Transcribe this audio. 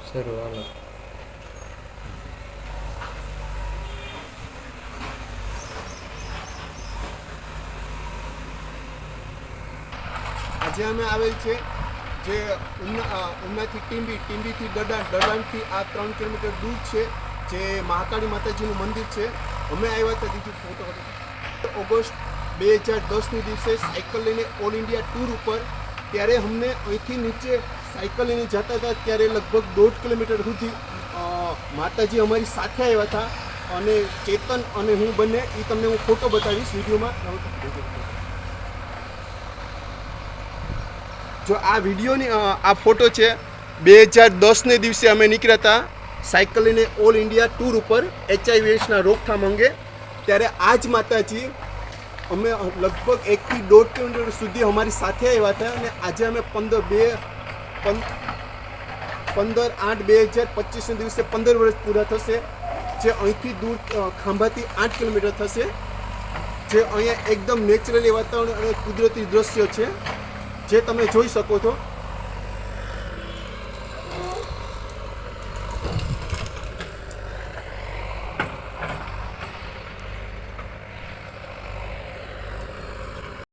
શરૂ હાલો. આજે અમે આવેલ છે જે ઉનાથી ટીંબીથી દડાણથી આ 3 કિલોમીટર દૂર છે, જે મહાકાળી માતાજીનું મંદિર છે. અમે આવ્યા હતા દીદી ફોટો ઓગસ્ટ 2010ની દિવસે સાયકલ લઈને ઓલ ઇન્ડિયા ટૂર ઉપર. ત્યારે અમને અહીંથી નીચે સાયકલ લઈને જતા હતા ત્યારે લગભગ 1.5 કિલોમીટર સુધી માતાજી અમારી સાથે આવ્યા હતા. અને ચેતન અને હું બંને, એ તમને હું ફોટો બતાવીશ વિડીયોમાં. જો આ વિડીયોની આ ફોટો છે, 2010ને દિવસે અમે નીકળ્યા હતા સાયકલ લઈને ઓલ ઇન્ડિયા ટૂર ઉપર HIV/AIDS રોકથામ અંગે. ત્યારે આ જ માતાજી અમે લગભગ 1 થી 1.5 કિલોમીટર સુધી અમારી સાથે આવ્યા હતા. અને આજે અમે 15/8/2025ને દિવસે 15 વર્ષ પૂરા થશે. જે અહીંથી દૂર ખાંભાથી 8 કિલોમીટર થશે. જે અહીંયા એકદમ નેચરલી વાતાવરણ અને કુદરતી દ્રશ્યો છે જે તમે જોઈ શકો છો.